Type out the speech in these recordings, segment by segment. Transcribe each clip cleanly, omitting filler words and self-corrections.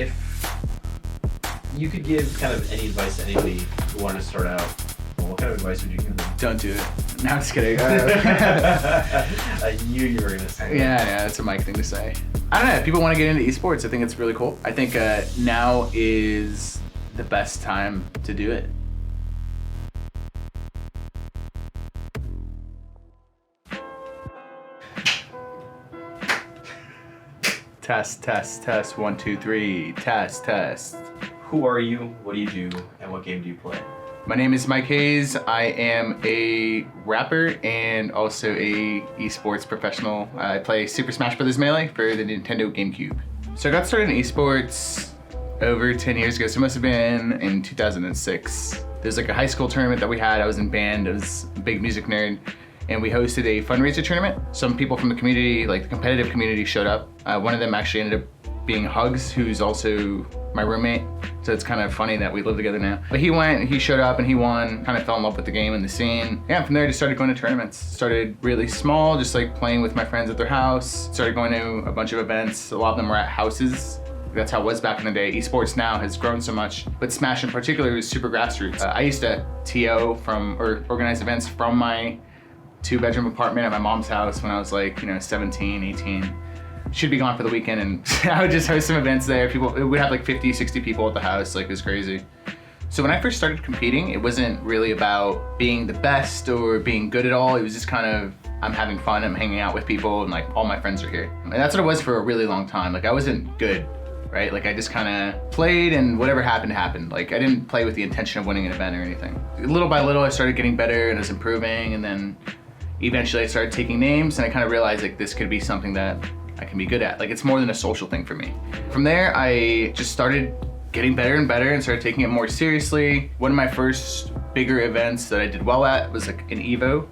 if you could give kind of any advice to anybody who wanted to start out, well, what kind of advice would you give them? Don't do it. No, I'm just kidding. I knew you were going to say that. Yeah, that's a Mike thing to say. I don't know. If people want to get into esports, I think it's really cool. I think now is the best time to do it. Test, test, test. 1, 2, 3. Test, test. Who are you? What do you do? And what game do you play? My name is Mike Haze. I am a rapper and also a esports professional. I play Super Smash Bros. Melee for the Nintendo GameCube. So I got started in esports over 10 years ago, so it must have been in 2006. There's like a high school tournament that we had. I was in band, I was a big music nerd, and we hosted a fundraiser tournament. Some people from the community, like the competitive community, showed up. One of them actually ended up being Hugs, who's also my roommate. So it's kind of funny that we live together now. But he went, he showed up and he won, kind of fell in love with the game and the scene. Yeah, from there I just started going to tournaments. Started really small, just like playing with my friends at their house. Started going to a bunch of events. A lot of them were at houses. That's how it was back in the day. Esports now has grown so much, but Smash in particular was super grassroots. I used to TO or organize events from my 2-bedroom apartment at my mom's house when I was like, 17, 18. Should be gone for the weekend, and I would just host some events there. We'd have like 50, 60 people at the house, like it was crazy. So when I first started competing, it wasn't really about being the best or being good at all. It was just kind of, I'm having fun, I'm hanging out with people, and like all my friends are here. And that's what it was for a really long time. Like I wasn't good, right? Like I just kind of played and whatever happened, happened. Like I didn't play with the intention of winning an event or anything. Little by little, I started getting better and I was improving, and then eventually I started taking names, and I kind of realized like this could be something that I can be good at. Like it's more than a social thing for me. From there, I just started getting better and better and started taking it more seriously. One of my first bigger events that I did well at was like an Evo,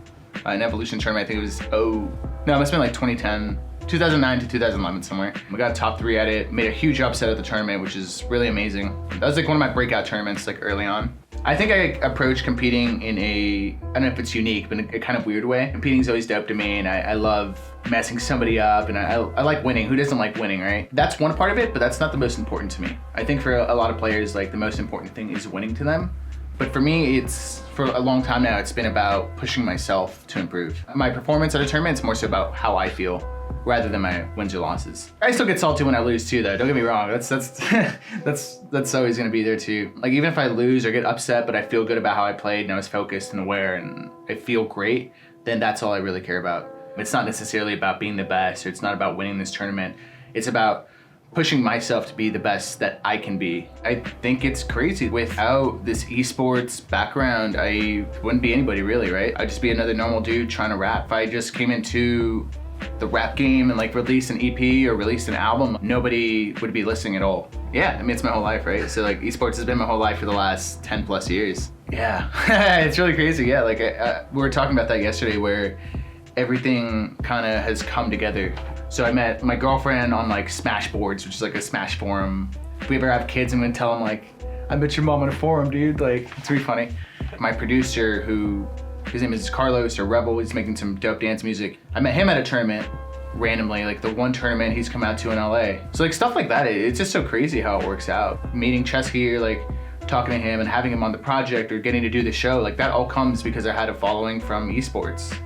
an Evolution tournament. I think it was, it must have been like 2009 to 2011 somewhere. We got top 3 at it, made a huge upset at the tournament, which is really amazing. That was like one of my breakout tournaments like early on. I think I approach competing in I don't know if it's unique, but in a kind of weird way. Competing's always dope to me, and I love messing somebody up, and I like winning. Who doesn't like winning, right? That's one part of it, but that's not the most important to me. I think for a lot of players, like the most important thing is winning to them. But for me, for a long time now, it's been about pushing myself to improve. My performance at a tournament is more so about how I feel, rather than my wins or losses. I still get salty when I lose too, though. Don't get me wrong. That's always gonna be there too. Like even if I lose or get upset, but I feel good about how I played and I was focused and aware and I feel great, then that's all I really care about. It's not necessarily about being the best, or it's not about winning this tournament. It's about pushing myself to be the best that I can be. I think it's crazy. Without this esports background, I wouldn't be anybody really, right? I'd just be another normal dude trying to rap. If I just came into the rap game and like released an EP or released an album, nobody would be listening at all. Yeah, I mean, it's my whole life, right? So like esports has been my whole life for the last 10 plus years. Yeah, it's really crazy. Yeah, like we were talking about that yesterday, where everything kind of has come together. So I met my girlfriend on like Smash Boards, which is like a Smash forum. If we ever have kids, I'm gonna tell them like, I met your mom on a forum, dude. Like, it's really funny. My producer, his name is Carlos or Rebel, he's making some dope dance music. I met him at a tournament randomly, like the one tournament he's come out to in LA. So like stuff like that, it's just so crazy how it works out. Meeting Chesky or like talking to him and having him on the project or getting to do the show, like that all comes because I had a following from esports.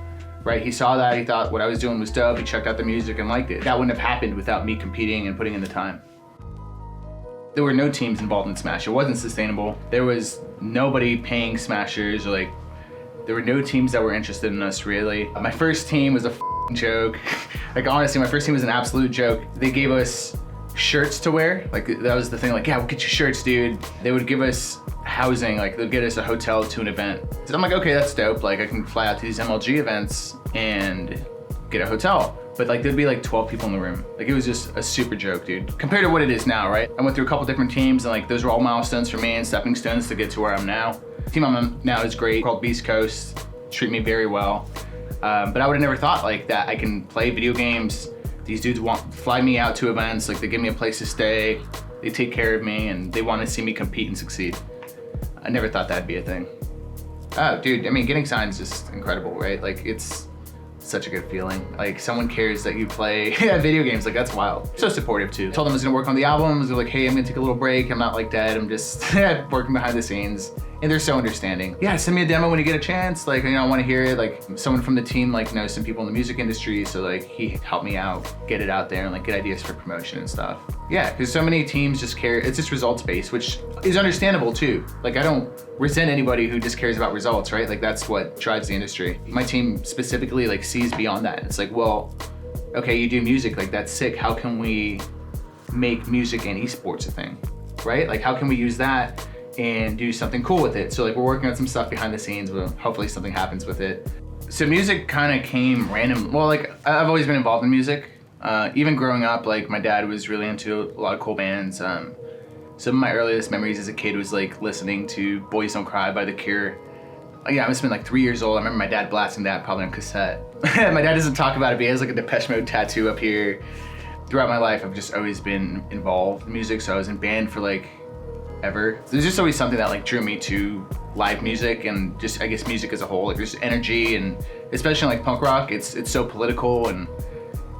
Right, he saw that, he thought what I was doing was dope, he checked out the music and liked it. That wouldn't have happened without me competing and putting in the time. There were no teams involved in Smash, it wasn't sustainable. There was nobody paying Smashers, or like, there were no teams that were interested in us really. My first team was a joke. Like honestly, my first team was an absolute joke. They gave us shirts to wear, like that was the thing, like yeah, we'll get you shirts, dude. They would give us housing, like they'd get us a hotel to an event. So I'm like, okay, that's dope. Like I can fly out to these MLG events and get a hotel. But like there'd be like 12 people in the room. Like it was just a super joke, dude. Compared to what it is now, right? I went through a couple different teams and like those were all milestones for me and stepping stones to get to where I'm now. The team I'm on now is great, called BeastCoast. Treat me very well. But I would have never thought like that I can play video games. These dudes fly me out to events, like they give me a place to stay, they take care of me, and they want to see me compete and succeed. I never thought that'd be a thing. Oh, dude, I mean, getting signed is just incredible, right? Like it's such a good feeling. Like someone cares that you play video games, like that's wild. So supportive too. Told them I was gonna work on the albums. They're like, hey, I'm gonna take a little break. I'm not like dead. I'm just working behind the scenes. And they're so understanding. Yeah, send me a demo when you get a chance. Like, I want to hear it. Like someone from the team like knows some people in the music industry. So like he helped me out, get it out there and like get ideas for promotion and stuff. Yeah, because so many teams just care. It's just results based, which is understandable too. Like I don't resent anybody who just cares about results, right? Like that's what drives the industry. My team specifically like sees beyond that. It's like, well, okay, you do music, like that's sick. How can we make music and esports a thing, right? Like how can we use that and do something cool with it? So like we're working on some stuff behind the scenes, but hopefully something happens with it. So music kind of came random. Well, like I've always been involved in music. Even growing up, like my dad was really into a lot of cool bands. Some of my earliest memories as a kid was like listening to Boys Don't Cry by The Cure. Yeah, I must have been like 3 years old. I remember my dad blasting that probably on cassette. My dad doesn't talk about it, but he has like a Depeche Mode tattoo up here. Throughout my life, I've just always been involved in music. So I was in band for like ever. There's just always something that like drew me to live music and just I guess music as a whole. Like there's energy and especially like punk rock, it's so political and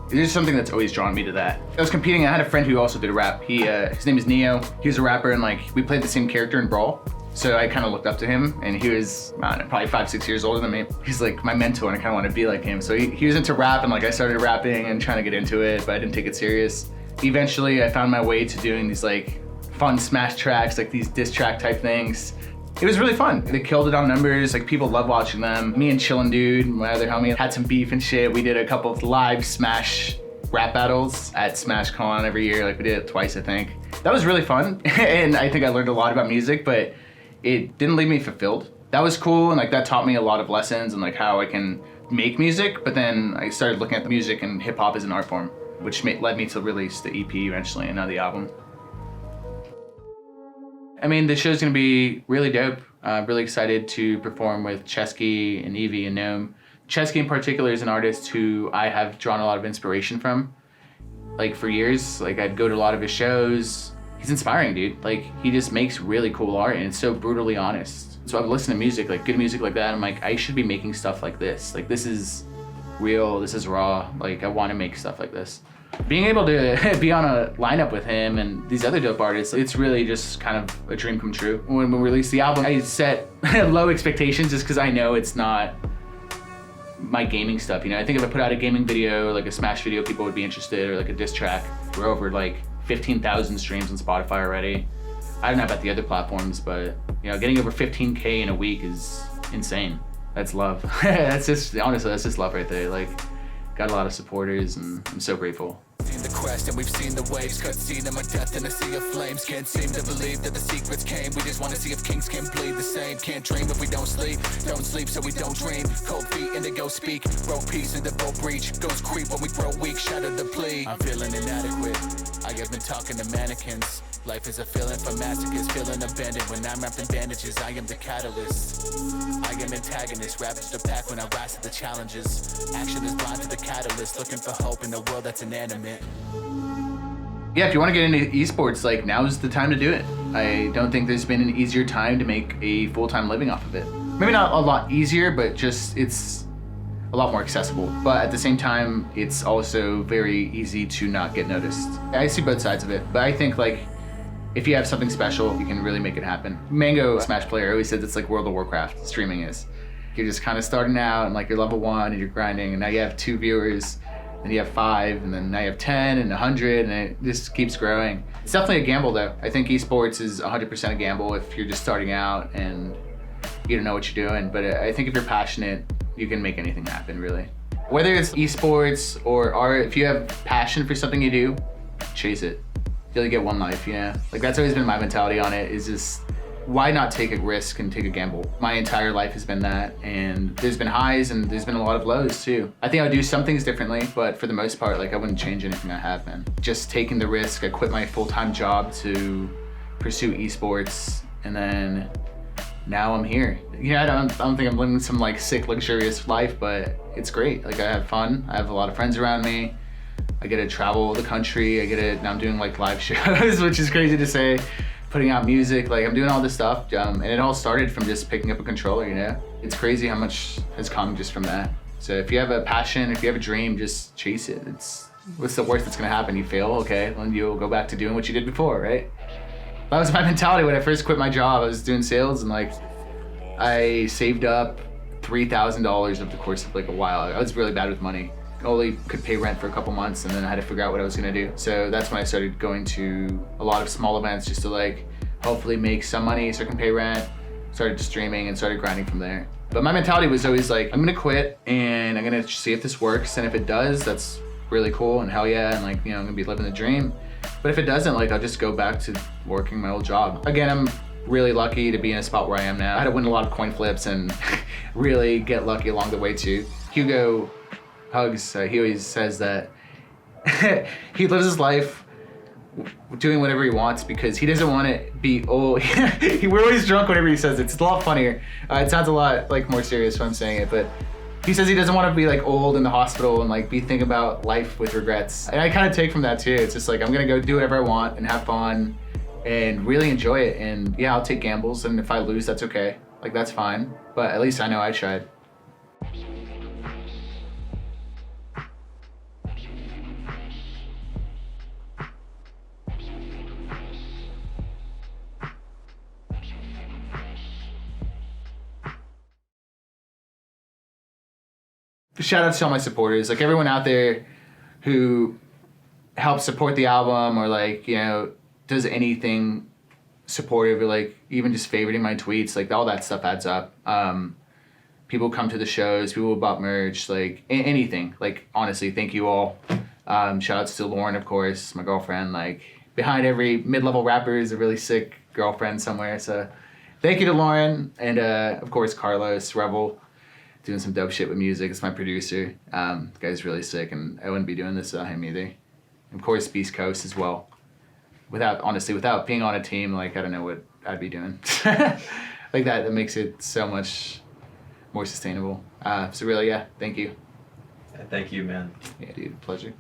there's something that's always drawn me to that. I was competing, I had a friend who also did a rap. His name is Neo. He was a rapper and like we played the same character in Brawl. So I kind of looked up to him and he was, I don't know, probably 5-6 years older than me. He's like my mentor and I kind of want to be like him. So he was into rap and like I started rapping and trying to get into it, but I didn't take it serious. Eventually I found my way to doing these like fun smash tracks, like these diss track type things. It was really fun. They killed it on numbers, like people love watching them. Me and Chillin' Dude, my other homie, had some beef and shit. We did a couple of live Smash rap battles at SmashCon every year. Like we did it twice, I think. That was really fun. And I think I learned a lot about music, but it didn't leave me fulfilled. That was cool, and like that taught me a lot of lessons and like how I can make music, but then I started looking at the music and hip hop as an art form, which led me to release the EP eventually and now the album. I mean, the show's gonna be really dope. Really excited to perform with Chesky and Evie and Gnome. Chesky in particular is an artist who I have drawn a lot of inspiration from. Like for years, like I'd go to a lot of his shows. He's inspiring, dude. Like he just makes really cool art and it's so brutally honest. So I've listened to music, like good music like that, and I'm like, I should be making stuff like this. Like this is real, this is raw. Like I wanna make stuff like this. Being able to be on a lineup with him and these other dope artists, it's really just kind of a dream come true. When we released the album, I set low expectations just because I know it's not my gaming stuff. You know, I think if I put out a gaming video, like a Smash video, people would be interested, or like a diss track. We're over like 15,000 streams on Spotify already. I don't know about the other platforms, but you know, getting over 15K in a week is insane. That's love. That's just, honestly, that's just love right there. Like, got a lot of supporters and I'm so grateful. Seen the quest and we've seen the waves, cut scene of my death in a sea of flames. Can't seem to believe that the secrets came. We just want to see if kings can bleed the same. Can't dream if we don't sleep so we don't dream. Cold feet indigo speak, broke peace in the boat breach. Ghosts creep when we grow weak, shatter the plea. I'm feeling inadequate, I have been talking to mannequins. Life is a feeling for masochists, feeling abandoned. When I'm wrapped in bandages, I am the catalyst. I am antagonist, ravage the pack when I rise to the challenges. Action is blind to the catalyst, looking for hope in a world that's inanimate. Yeah, if you want to get into esports, like now's the time to do it. I don't think there's been an easier time to make a full-time living off of it. Maybe not a lot easier, but just it's a lot more accessible. But at the same time, it's also very easy to not get noticed. I see both sides of it, but I think like if you have something special, you can really make it happen. Mango, Smash player, always says it's like World of Warcraft, streaming is. You're just kind of starting out and like you're level 1 and you're grinding and now you have 2 viewers and you have 5 and then now you have 10 and 100 and it just keeps growing. It's definitely a gamble though. I think esports is 100% a gamble if you're just starting out and you don't know what you're doing. But I think if you're passionate, you can make anything happen really. Whether it's esports or art, if you have passion for something you do, chase it. You only get one life, you know? Like that's always been my mentality on it, is just why not take a risk and take a gamble? My entire life has been that, and there's been highs and there's been a lot of lows too. I think I would do some things differently, but for the most part, like I wouldn't change anything I have been. Just taking the risk, I quit my full-time job to pursue esports, and then now I'm here. You know, I don't think I'm living some like sick, luxurious life, but it's great. Like I have fun, I have a lot of friends around me. I get to travel the country. Now I'm doing like live shows, which is crazy to say, putting out music, like I'm doing all this stuff. And it all started from just picking up a controller, you know? It's crazy how much has come just from that. So if you have a passion, if you have a dream, just chase it. What's the worst that's gonna happen? You fail, okay, then you'll go back to doing what you did before, right? That was my mentality when I first quit my job. I was doing sales and like I saved up $3,000 over the course of like a while. I was really bad with money. Only could pay rent for a couple months and then I had to figure out what I was gonna do. So that's when I started going to a lot of small events just to like hopefully make some money so I can pay rent. Started streaming and started grinding from there. But my mentality was always like, I'm gonna quit and I'm gonna see if this works, and if it does, that's really cool and hell yeah, and like, you know, I'm gonna be living the dream. But if it doesn't, like, I'll just go back to working my old job. Again, I'm really lucky to be in a spot where I am now. I had to win a lot of coin flips and really get lucky along the way too. Hugo Hugs, he always says that he lives his life doing whatever he wants because he doesn't want to be old. We're always drunk whenever he says it. It's a lot funnier. It sounds a lot like more serious when I'm saying it, but he says he doesn't want to be like old in the hospital and like be thinking about life with regrets. And I kind of take from that too. It's just like, I'm gonna go do whatever I want and have fun and really enjoy it. And yeah, I'll take gambles, and if I lose, that's okay. Like, that's fine, but at least I know I tried. Shout out to all my supporters, like everyone out there who helps support the album or like, you know, does anything supportive or like even just favoriting my tweets, like all that stuff adds up. People come to the shows, people bought merch, like anything. Like honestly, thank you all. Shout outs to Lauren, of course, my girlfriend. Like behind every mid-level rapper is a really sick girlfriend somewhere. So thank you to Lauren, and of course Carlos Rebel, doing some dope shit with music. It's my producer. The guy's really sick, and I wouldn't be doing this without him either. Of course, BeastCoast as well. Without being on a team, like, I don't know what I'd be doing. Like that makes it so much more sustainable. So really, yeah, thank you. Thank you, man. Yeah, dude, pleasure.